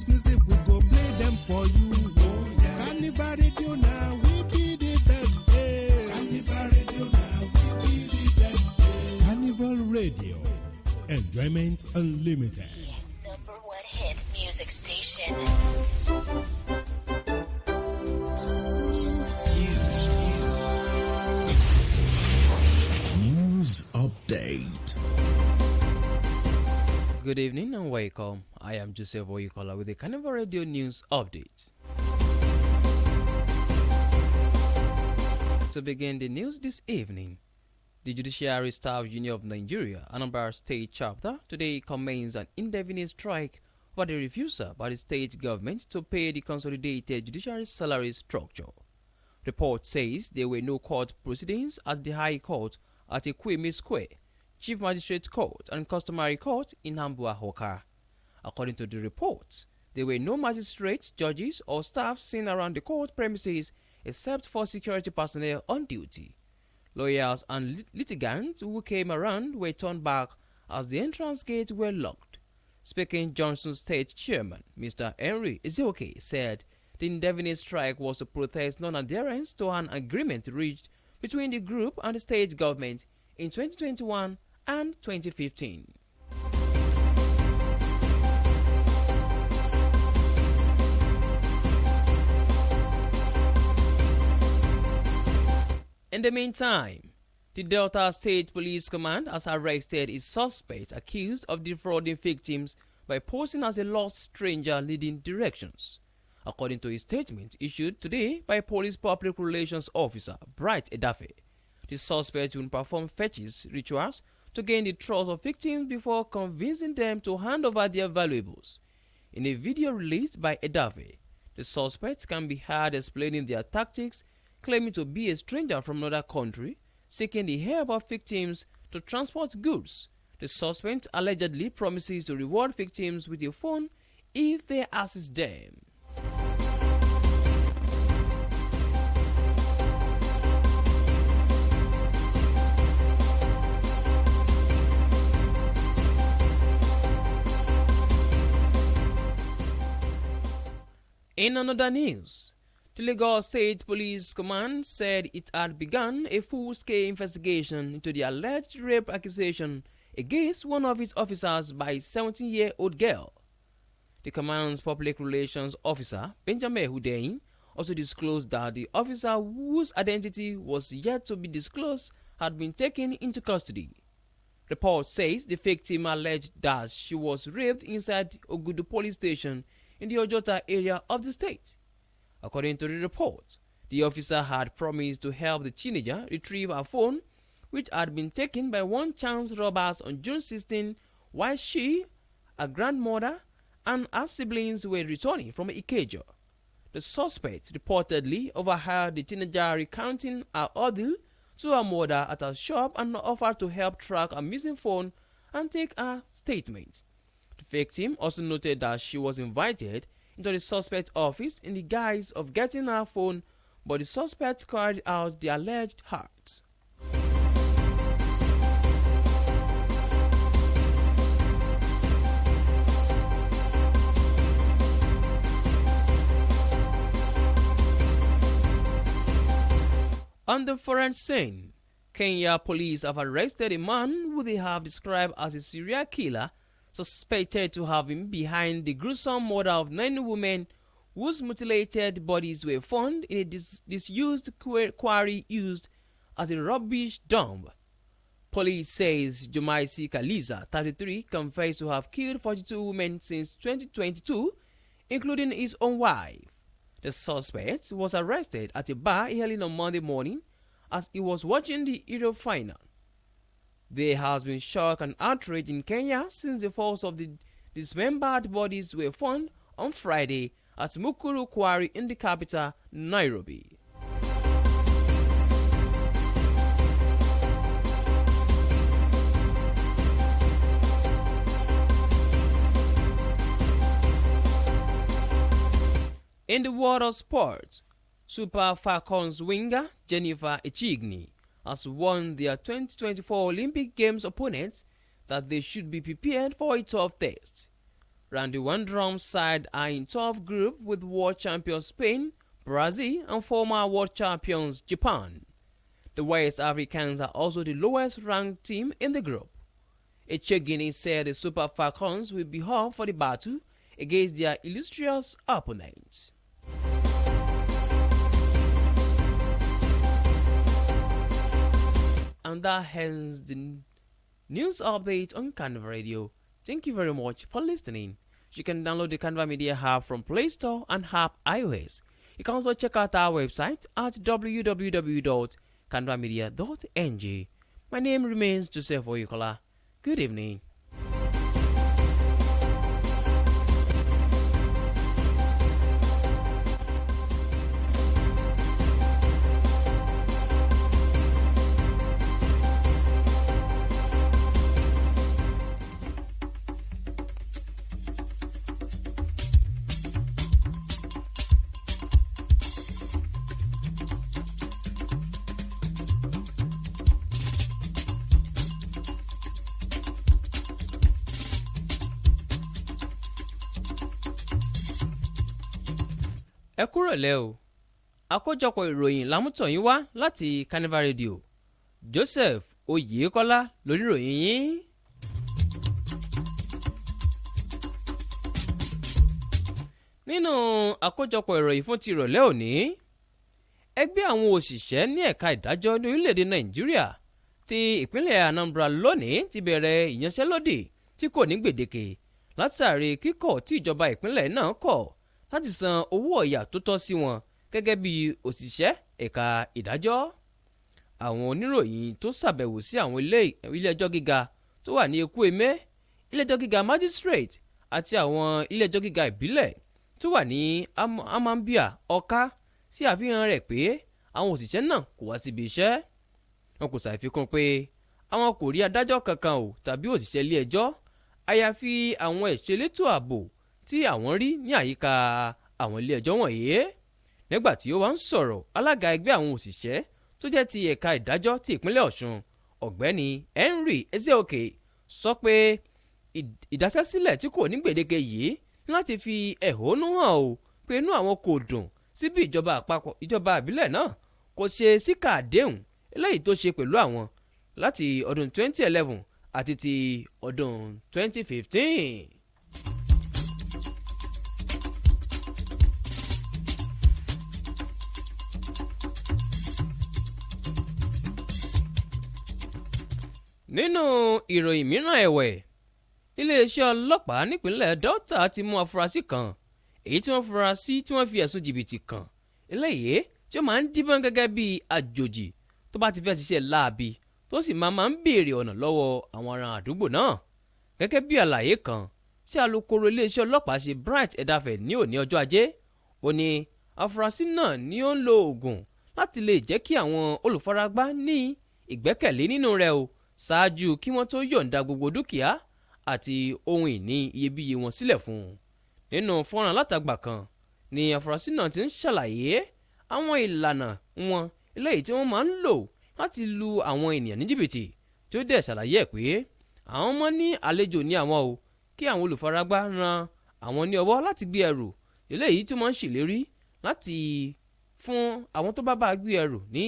latest music, we go play them for you. Oh, yeah. Carnival Radio now, we be the best. Hey. Carnival Radio now, we be the best. Hey. Carnival Radio, enjoyment unlimited. Number one hit music station. News update. Good evening and welcome. I am Joseph Oyukola with the Carnival Radio News Update. To begin the news this evening, the Judiciary Staff Union of Nigeria, Anambra State Chapter, today commenced an indefinite strike over the refusal by the state government to pay the consolidated judiciary salary structure. Report says there were no court proceedings at the High Court at Ekweme Square, Chief Magistrate Court and Customary Court in Ambua Hoka. According to the report, there were no magistrates, judges or staff seen around the court premises except for security personnel on duty. Lawyers and litigants who came around were turned back as the entrance gates were locked. Speaking Johnson State Chairman Mr. Henry Ezioke said the indefinite strike was to protest non-adherence to an agreement reached between the group and the state government in 2021 and 2015. In the meantime, the Delta State Police Command has arrested a suspect accused of defrauding victims by posing as a lost stranger leading directions. According to a statement issued today by Police Public Relations Officer Bright Edafe, the suspect will perform fetches rituals to gain the trust of victims before convincing them to hand over their valuables. In a video released by Edafe, the suspects can be heard explaining their tactics, claiming to be a stranger from another country, seeking the help of victims to transport goods. The suspect allegedly promises to reward victims with a phone if they assist them. In another news, the Lagos State Police Command said it had begun a full-scale investigation into the alleged rape accusation against one of its officers by a 17-year-old girl. The command's public relations officer, Benjamin Hudein, also disclosed that the officer, whose identity was yet to be disclosed, had been taken into custody. Report says the victim alleged that she was raped inside Ogudu police station in the Ojota area of the state. According to the report, the officer had promised to help the teenager retrieve her phone, which had been taken by one chance robbers on June 16, while she, her grandmother, and her siblings were returning from Ikeja. The suspect reportedly overheard the teenager recounting her ordeal to her mother at her shop and offered to help track her missing phone and take her statement. The victim also noted that she was invited into the suspect's office in the guise of getting her phone, but the suspect carried out the alleged act. On the foreign scene, Kenya police have arrested a man who they have described as a serial killer suspected to have been behind the gruesome murder of 9 women whose mutilated bodies were found in a disused quarry used as a rubbish dump. Police says Jumaisi Kaliza, 33, confessed to have killed 42 women since 2022, including his own wife. The suspect was arrested at a bar early on Monday morning as he was watching the Euro final. There has been shock and outrage in Kenya since the falls of the dismembered bodies were found on Friday at Mukuru Quarry in the capital, Nairobi. In the world of sports, Super Falcons winger Jennifer Echigni has warned their 2024 Olympic Games opponents that they should be prepared for a tough test. Round the one drum side are in tough group with world champions Spain, Brazil and former world champions Japan. The West Africans are also the lowest ranked team in the group. Echegini said the Super Falcons will be up for the battle against their illustrious opponents. And that ends the news update on Carnival Radio. Thank you very much for listening. You can download the Carnival Media app from Play Store and app iOS. You can also check out our website at www.carnivalmedia.ng. My name remains Joseph Oyukola. Good evening. Ẹ kúrọ̀lẹ́ o, àkójọpọ̀ ìròyìn lámútọ̀yìn wá láti Carnival Radio. Joseph Oyèkọ́lá lóríròyìn yín. Nínú àkójọpọ̀ ìròyìn fún ti ìrọ̀lẹ́ òní, ẹgbẹ́ àwọn òṣìṣẹ́ ní ẹ̀ka ìdájọ́ ní orílẹ̀-èdè Nàìjíríà ti ìpínlẹ̀ Anambra lónìí ti bẹ̀rẹ̀ ìyanṣẹ́lódì tí kò ní gbèdéke látàrí kíkọ̀ tí ìjọba ìpínlẹ̀ náà kọ̀ láti san owó ọ̀yà tó tọ́ sí wọn gẹ́gẹ́ bí òṣìṣẹ́ ẹ̀ka ìdájọ́. Àwọn oníròyìn tó ṣàbẹ̀wò sí àwọn ilé-ẹjọ́ gíga tó wà ní Ekwueme, ilé-ẹjọ́ gíga magistrate àti àwọn ilé-ẹjọ́ gíga ìbílẹ̀ tó wà ní Amambia Ọ̀ká sí àfihàn rẹ̀ pé àwọn òṣìṣẹ́ náà kò wá síbi iṣẹ́. Wọn kò ṣàfikún pé àwọn kò rí adájọ́ kankan o tàbí òṣìṣẹ́ ilé-ẹjọ́ àyàfi àwọn ẹ̀ṣọ́ elétò ààbò tí àwọn rí ní àyíká àwọn ilé-ẹjọ́ wọ̀nyí. Nígbà tí ó wá ń sọ̀rọ̀, alága ẹgbẹ́ àwọn òṣìṣẹ́ tó jẹ́ ti ẹ̀ka ìdájọ́ ti ìpínlẹ̀ Ọ̀ṣun, ọ̀gbẹ́ni Henry Ezeoke, sọ pé ìdásẹ́sílẹ̀ tí kò ní gbèdéke yìí láti fi ẹ̀hónú hàn o pé inú àwọn kò dùn sí bí ìjọba ìbílẹ̀ náà kò ṣe síkà àdéhùn eléyìí tó ṣe pẹ̀lú àwọn láti ọdún 2011 àti ti ọdún 2015. Nínú ìròyìn mìíràn ẹ̀wẹ̀, iléeṣẹ́ ọlọ́pàá nípínlẹ̀ Delta ti mú afurasí kan èyí tí wọ́n fura sí tí wọ́n fi ẹ̀sùn jìbìtì kàn eléyìí tí ó máa ń díbọ́n gẹ́gẹ́ bí àjòjì tó bá ti fẹ́ ṣiṣẹ́ láabi tó sì máa ń béèrè ọ̀nà lọ́wọ́ àwọn ará àdúgbò náà. Gẹ́gẹ́ bí àlàyé kan tí alukoro iléeṣẹ́ ọlọ́pàá ṣe Bright Edafẹ́ ní òní ọjọ́ Ajé, ó ní afurasí náà ni ó ń lo oògùn láti lè jẹ́ kí àwọn olùfaragbá ní ìgbẹ́kẹ̀lé nínú rẹ̀ o ṣáájú kí wọ́n tó yọ̀ǹda gbogbo dúkìá àti ohun ìní iyebíye wọn sílẹ̀ fún un. Nínú fọ́nrán alátagbà kan ni afurasí náà ti ń ṣàlàyé àwọn ìlànà wọn eléyìí tí wọ́n máa ń lò láti lu àwọn ènìyàn ní jìbìtì, tí ó dẹ̀ ṣàlàyé ẹ̀ pé àwọn ọmọ ní àlejò ní àwọn o kí àwọn olùfaragbá ran àwọn ní ọwọ́ láti gbé ẹrù eléyìí tí wọ́n ń ṣèlérí láti fún àwọn tó bá gbé ẹrù ní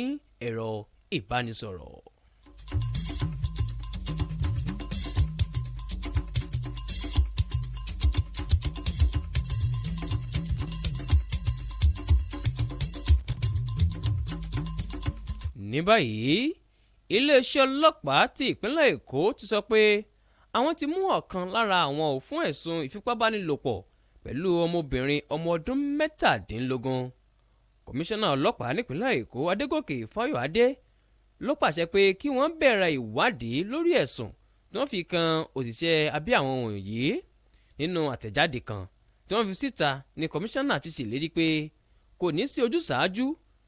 ẹ̀rọ ìbánisọ̀rọ̀. Ní báyìí, iléeṣẹ́ ọlọ́pàá ti ìpínlẹ̀ Èkó ti sọ pé àwọn ti mú ọ̀kan lára àwọn ò fún ẹ̀sùn ìfipábánilòpọ̀ pẹ̀lú ọmọbìnrin ọmọ ọdún 17. Kọmíṣánná ọlọ́pàá nípínlẹ̀ Èkó Adégòkè Fáyọ̀adé ló pàṣẹ pé kí wọ́n bẹ̀rẹ̀ ìwádìí lórí ẹ̀sùn tí wọ́n fi kan òṣìṣẹ́ abẹ́ àwọn wọ̀nyí. Nínú àtẹ̀jáde kan tí wọ́n fi síta ni kọmíṣánná ti ṣèlérí pé kò ní sí ojúsàájú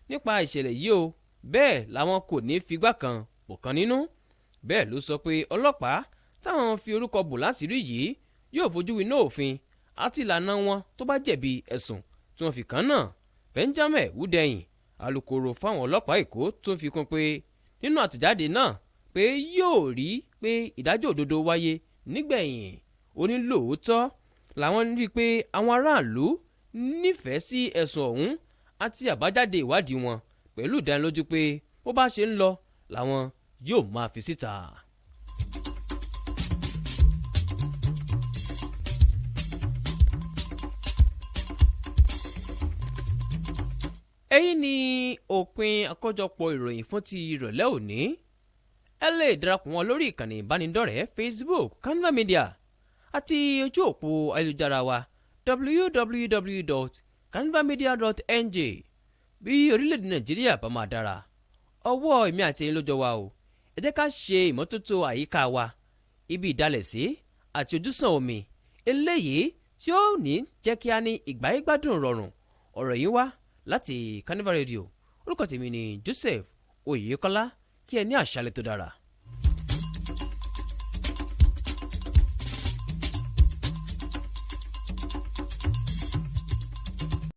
nípa ìṣẹ̀lẹ̀ yìí o, bẹ́ẹ̀ làwọn kò ní figbá kan bọ̀kan nínú. Bẹ́ẹ̀ ló sọ pé ọlọ́pàá táwọn fi orúkọ bò láṣìírí yìí yóò fojú winá òfin àti ìlànà wọn tó bá jẹ̀bi ẹ̀sùn tí wọ́n fi kàn náà. Benjamin Wudeyin, alukoro fáwọn ọlọ́pàá Èkó, tó fi kún pé nínú àtẹ̀jáde náà pé yóò rí pé ìdájọ́ òdodo wáyé nígbẹ̀yìn. Ó ní lóòótọ́ làwọn rí i pé àwọn aráàlú nífẹ̀ẹ́ sí ẹ̀sùn ọ̀hún àti àbájáde ìwádìí wọn pẹ̀lú ìdánilójú pé bó bá ṣe ń lọ làwọn yóò máa fi síta. èyí ni òpin àkójọpọ̀ ìròyìn fún ti ìrọ̀lẹ́ òní. ẹ lè darapọ̀ wọn lórí ìkànnì ìbánidọ́rẹ̀ẹ́ Facebook Carnival Media àti ojú òpó ayélujára wa www.carnivalmedia.ng. bí orílẹ̀-èdè Nàìjíríà bá máa dára ọwọ́ èmi àti ẹ̀yin ló jọ wà o. ẹ jẹ́ ká ṣe ìmọ́tótó àyíká wa, ibi ìdálẹ̀sí àti ojúsàn omi eléyìí tí ó ní jẹ́ kí a ní ìgbáyégbádùn rọrùn. ọ̀rọ̀ yìí wá láti Carnival Radio. orúkọ tèmi ni Joseph Oyèkọ́lá. kí ẹ ní àṣálẹ́ tó dára.